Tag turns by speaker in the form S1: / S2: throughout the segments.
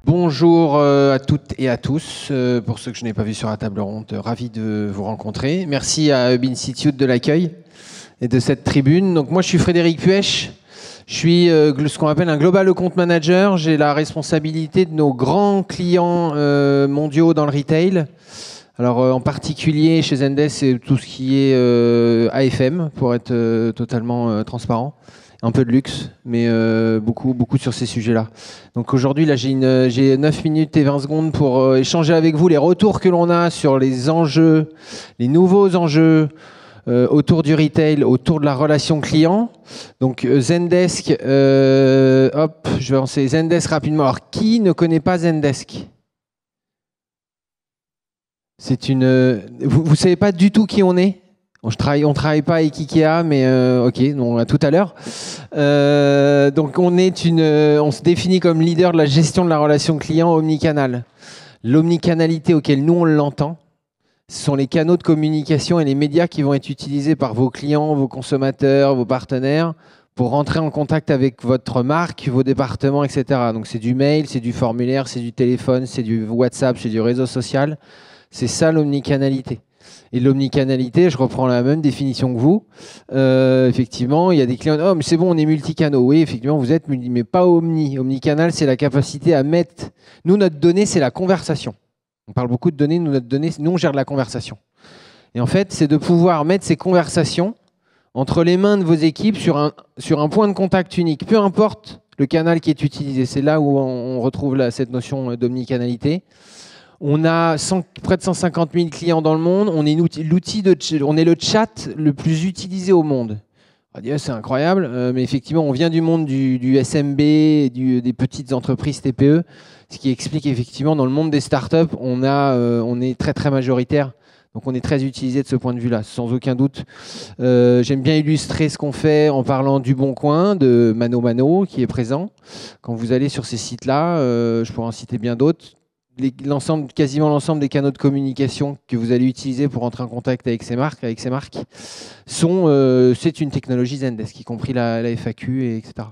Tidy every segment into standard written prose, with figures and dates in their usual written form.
S1: Bonjour à toutes et à tous. Pour ceux que je n'ai pas vus sur la table ronde, ravi de vous rencontrer. Merci à Hub Institute de l'accueil et de cette tribune. Donc moi, je suis Frédéric Puech. Je suis ce qu'on appelle un Global Account Manager. J'ai la responsabilité de nos grands clients mondiaux dans le retail. Alors en particulier chez Zendesk, c'est tout ce qui est AFM, pour être totalement transparent. Un peu de luxe, mais beaucoup sur ces sujets-là. Donc aujourd'hui, là, j'ai 9 minutes et 20 secondes pour échanger avec vous les retours que l'on a sur les enjeux, les nouveaux enjeux autour du retail, autour de la relation client. Donc Zendesk, hop, je vais lancer Zendesk rapidement. Alors, qui ne connaît pas Zendesk ? C'est une... Vous ne savez pas du tout qui on est ? On travaille pas avec Ikea, mais ok, donc à tout à l'heure. Donc on se définit comme leader de la gestion de la relation client omnicanal. L'omnicanalité auquel nous on l'entend, ce sont les canaux de communication et les médias qui vont être utilisés par vos clients, vos consommateurs, vos partenaires pour rentrer en contact avec votre marque, vos départements, etc. Donc c'est du mail, c'est du formulaire, c'est du téléphone, c'est du WhatsApp, c'est du réseau social. C'est ça l'omnicanalité. Et l'omnicanalité, je reprends la même définition que vous. Effectivement, il y a des clients, oh mais c'est bon, on est multicanaux. Oui, effectivement, vous êtes multi, mais pas omni. Omnicanal, c'est la capacité à mettre... Nous, notre donnée, c'est la conversation. On parle beaucoup de données, nous, on gère de la conversation. Et en fait, c'est de pouvoir mettre ces conversations entre les mains de vos équipes sur un point de contact unique, peu importe le canal qui est utilisé. C'est là où on retrouve cette notion d'omnicanalité. On a près de 150 000 clients dans le monde. On est le chat le plus utilisé au monde. On va dire, c'est incroyable, mais effectivement, on vient du monde du SMB, des petites entreprises TPE, ce qui explique effectivement dans le monde des startups, on est très très majoritaire. Donc on est très utilisé de ce point de vue-là, sans aucun doute. J'aime bien illustrer ce qu'on fait en parlant du Bon Coin, de Mano Mano, qui est présent. Quand vous allez sur ces sites-là, je pourrais en citer bien d'autres. Quasiment l'ensemble des canaux de communication que vous allez utiliser pour entrer en contact avec ces marques, c'est une technologie Zendesk, y compris la FAQ, etc.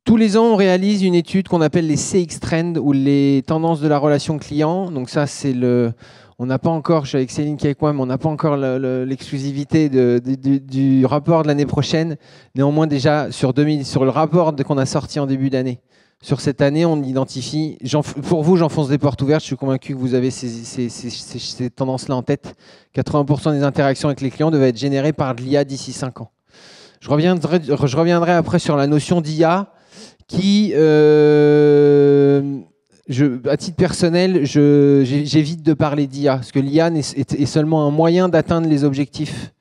S1: Tous les ans, on réalise une étude qu'on appelle les CX Trends, ou les tendances de la relation client. Donc ça, on n'a pas encore, je suis avec Céline qui est avec moi, mais on n'a pas encore l'exclusivité du rapport de l'année prochaine. Néanmoins, déjà, sur le rapport qu'on a sorti en début d'année, sur cette année, on identifie, pour vous, j'enfonce des portes ouvertes, je suis convaincu que vous avez ces tendances-là en tête. 80% des interactions avec les clients devaient être générées par de l'IA d'ici 5 ans. Je reviendrai après sur la notion d'IA qui, à titre personnel, j'évite de parler d'IA, parce que l'IA est seulement un moyen d'atteindre les objectifs,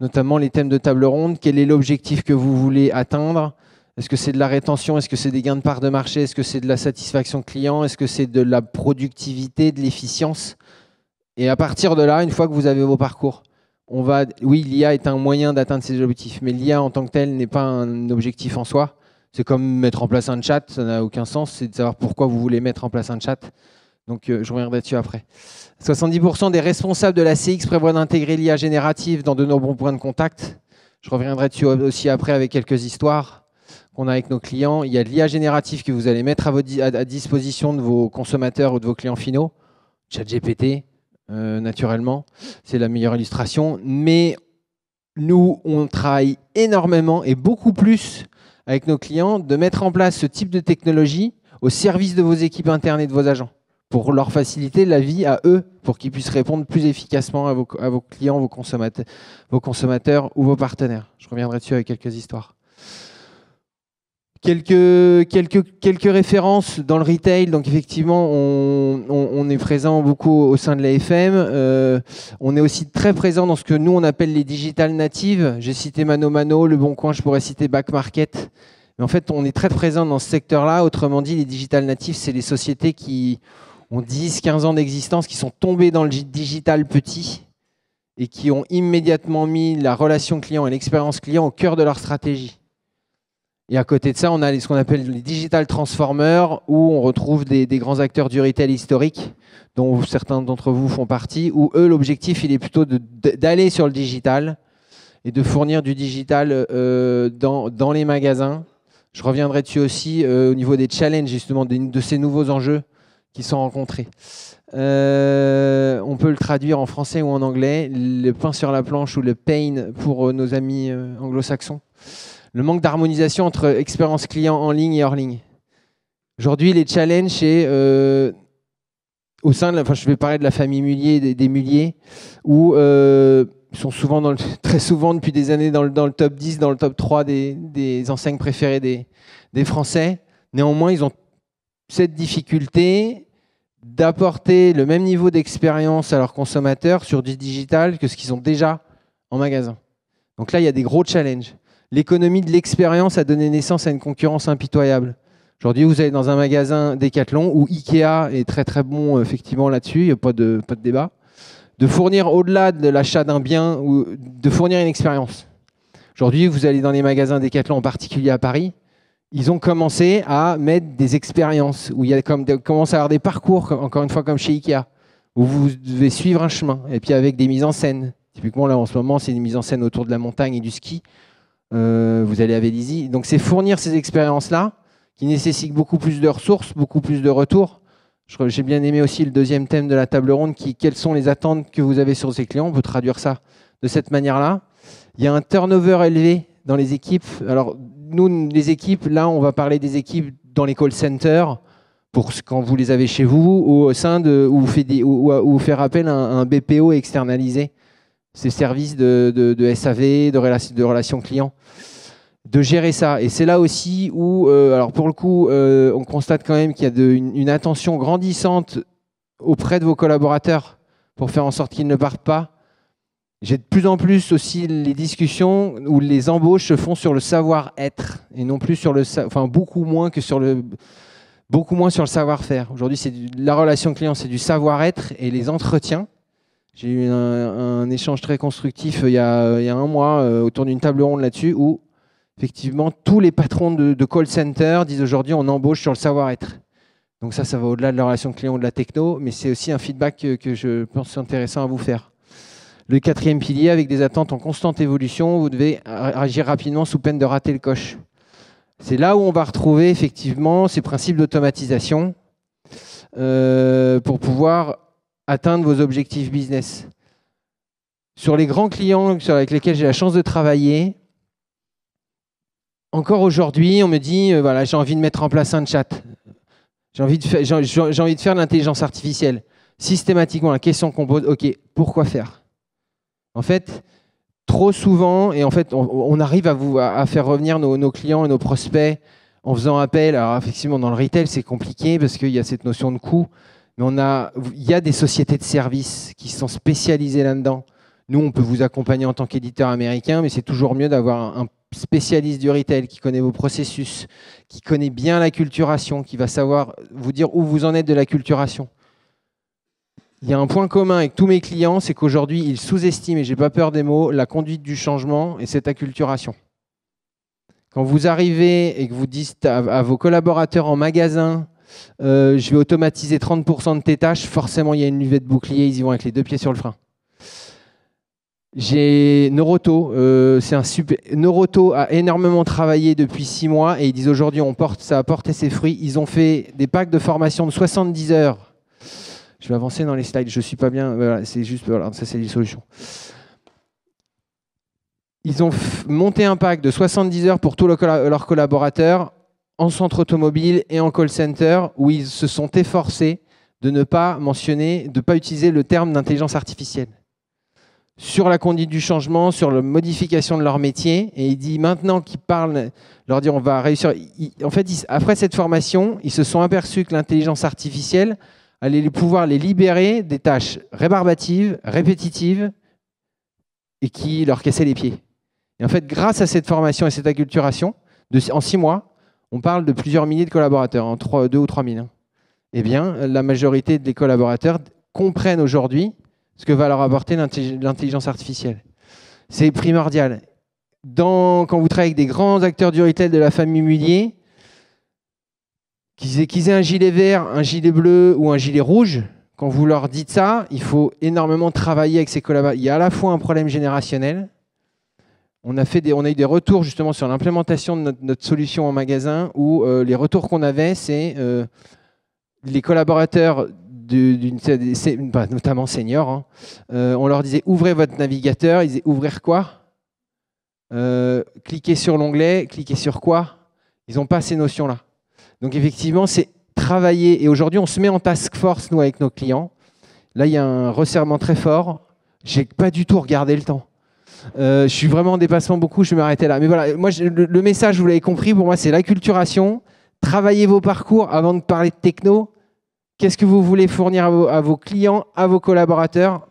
S1: notamment les thèmes de table ronde. Quel est l'objectif que vous voulez atteindre ? Est-ce que c'est de la rétention? Est-ce que c'est des gains de part de marché? Est-ce que c'est de la satisfaction client? Est-ce que c'est de la productivité, de l'efficience? Et à partir de là, une fois que vous avez vos parcours, oui, l'IA est un moyen d'atteindre ces objectifs, mais l'IA en tant que telle n'est pas un objectif en soi. C'est comme mettre en place un chat, ça n'a aucun sens. C'est de savoir pourquoi vous voulez mettre en place un chat. Donc, je reviendrai dessus après. 70% des responsables de la CX prévoient d'intégrer l'IA générative dans de nombreux points de contact. Je reviendrai dessus aussi après avec quelques histoires qu'on a avec nos clients. Il y a de l'IA générative que vous allez mettre à disposition de vos consommateurs ou de vos clients finaux. ChatGPT, naturellement, c'est la meilleure illustration. Mais nous, on travaille énormément et beaucoup plus avec nos clients de mettre en place ce type de technologie au service de vos équipes internes et de vos agents pour leur faciliter la vie à eux, pour qu'ils puissent répondre plus efficacement à vos clients, vos consommateurs ou vos partenaires. Je reviendrai dessus avec quelques histoires. Quelques références dans le retail. Donc effectivement, on est présent beaucoup au sein de l'AFM. On est aussi très présent dans ce que nous, on appelle les digital natives. J'ai cité Mano Mano, Le Bon Coin, je pourrais citer Back Market. Mais en fait, on est très présent dans ce secteur-là. Autrement dit, les digital natives, c'est les sociétés qui ont 10-15 ans d'existence, qui sont tombées dans le digital petit et qui ont immédiatement mis la relation client et l'expérience client au cœur de leur stratégie. Et à côté de ça, on a ce qu'on appelle les digital transformers, où on retrouve des grands acteurs du retail historique, dont certains d'entre vous font partie, où eux, l'objectif, il est plutôt d'aller sur le digital et de fournir du digital dans les magasins. Je reviendrai dessus aussi au niveau des challenges, justement, de ces nouveaux enjeux qui sont rencontrés. On peut le traduire en français ou en anglais, le pain sur la planche ou le pain pour nos amis anglo-saxons. Le manque d'harmonisation entre expérience client en ligne et hors ligne. Aujourd'hui, les challenges, c'est au sein de je vais parler de la famille Mullier, des Mullier, où sont souvent très souvent depuis des années dans le top 10, dans le top 3 des enseignes préférées des Français. Néanmoins, ils ont cette difficulté d'apporter le même niveau d'expérience à leurs consommateurs sur du digital que ce qu'ils ont déjà en magasin. Donc là, il y a des gros challenges. L'économie de l'expérience a donné naissance à une concurrence impitoyable. Aujourd'hui, vous allez dans un magasin Decathlon où Ikea est très très bon effectivement là-dessus, il n'y a pas de débat. De fournir au-delà de l'achat d'un bien ou de fournir une expérience. Aujourd'hui, vous allez dans les magasins Decathlon, en particulier à Paris, ils ont commencé à mettre des expériences, où il y a commence à avoir des parcours, encore une fois comme chez Ikea, où vous devez suivre un chemin, et puis avec des mises en scène. Typiquement, là, en ce moment, c'est une mise en scène autour de la montagne et du ski. Vous allez à Vélizy. Donc, c'est fournir ces expériences-là, qui nécessitent beaucoup plus de ressources, beaucoup plus de retours. J'ai bien aimé aussi le deuxième thème de la table ronde, quelles sont les attentes que vous avez sur ces clients. On peut traduire ça de cette manière-là. Il y a un turnover élevé dans les équipes. Alors, nous, les équipes, là, on va parler des équipes dans les call centers, pour quand vous les avez chez vous, ou au sein de, où vous faire appel à un BPO externalisé, ces services de SAV, de relations clients, de gérer ça. Et c'est là aussi où, alors pour le coup, on constate quand même qu'il y a une attention grandissante auprès de vos collaborateurs pour faire en sorte qu'ils ne partent pas. J'ai de plus en plus aussi les discussions où les embauches se font sur le savoir-être et non plus sur beaucoup moins sur le savoir-faire. Aujourd'hui, la relation client, c'est du savoir-être et les entretiens. J'ai eu un échange très constructif il y a un mois autour d'une table ronde là-dessus où effectivement tous les patrons de call center disent aujourd'hui on embauche sur le savoir-être. Donc ça va au-delà de la relation client ou de la techno, mais c'est aussi un feedback que je pense intéressant à vous faire. Le quatrième pilier, avec des attentes en constante évolution, vous devez agir rapidement sous peine de rater le coche. C'est là où on va retrouver effectivement ces principes d'automatisation pour pouvoir atteindre vos objectifs business. Sur les grands clients avec lesquels j'ai la chance de travailler, encore aujourd'hui, on me dit voilà, j'ai envie de mettre en place un chat. J'ai envie de faire de l'intelligence artificielle. Systématiquement, la question qu'on pose, OK, pourquoi faire ? En fait, trop souvent, et en fait, on arrive à faire revenir nos clients et nos prospects en faisant appel. Alors, effectivement, dans le retail, c'est compliqué parce qu'il y a cette notion de coût. Mais il y a des sociétés de services qui sont spécialisées là-dedans. Nous, on peut vous accompagner en tant qu'éditeur américain, mais c'est toujours mieux d'avoir un spécialiste du retail qui connaît vos processus, qui connaît bien l'acculturation, qui va savoir vous dire où vous en êtes de l'acculturation. Il y a un point commun avec tous mes clients, c'est qu'aujourd'hui, ils sous-estiment, et je n'ai pas peur des mots, la conduite du changement et cette acculturation. Quand vous arrivez et que vous dites à vos collaborateurs en magasin, je vais automatiser 30% de tes tâches, forcément, il y a une levée de bouclier, ils y vont avec les deux pieds sur le frein. J'ai Noroto, Noroto a énormément travaillé depuis 6 mois et ils disent aujourd'hui, ça a porté ses fruits. Ils ont fait des packs de formation de 70 heures. Je vais avancer dans les slides, je ne suis pas bien. Voilà, c'est juste, voilà, ça c'est les solutions. Ils ont monté un pack de 70 heures pour tous leurs collaborateurs en centre automobile et en call center où ils se sont efforcés de ne pas utiliser le terme d'intelligence artificielle sur la conduite du changement, sur la modification de leur métier. Et il dit maintenant qu'ils parlent, leur dire on va réussir. En fait, après cette formation, ils se sont aperçus que l'intelligence artificielle allait pouvoir les libérer des tâches rébarbatives, répétitives et qui leur cassaient les pieds. Et en fait, grâce à cette formation et cette acculturation, en 6 mois, on parle de plusieurs milliers de collaborateurs, en 2 ou 3 000. Eh bien, la majorité des collaborateurs comprennent aujourd'hui ce que va leur apporter l'intelligence artificielle. C'est primordial. Quand vous travaillez avec des grands acteurs du retail de la famille Mullier, qu'ils aient un gilet vert, un gilet bleu ou un gilet rouge, quand vous leur dites ça, il faut énormément travailler avec ces collaborateurs. Il y a à la fois un problème générationnel. On a eu des retours justement sur l'implémentation de notre solution en magasin où les retours qu'on avait, c'est les collaborateurs, notamment seniors, hein, on leur disait ouvrez votre navigateur, ils disaient ouvrir quoi? Cliquez sur l'onglet, cliquez sur quoi? Ils n'ont pas ces notions-là. Donc effectivement, c'est travailler. Et aujourd'hui, on se met en task force, nous, avec nos clients. Là, il y a un resserrement très fort. Je n'ai pas du tout regardé le temps. Je suis vraiment en dépassement beaucoup, je vais m'arrêter là. Mais voilà, moi, le message, vous l'avez compris, pour moi, c'est l'acculturation. Travaillez vos parcours avant de parler de techno. Qu'est-ce que vous voulez fournir à vos clients, à vos collaborateurs?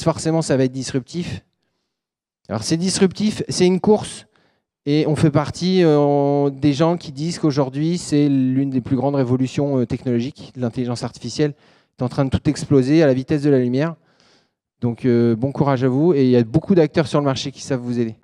S1: Forcément, ça va être disruptif. Alors, c'est disruptif, c'est une course. Et on fait partie des gens qui disent qu'aujourd'hui, c'est l'une des plus grandes révolutions technologiques. L'intelligence artificielle est en train de tout exploser à la vitesse de la lumière. Donc, bon courage à vous. Et il y a beaucoup d'acteurs sur le marché qui savent vous aider.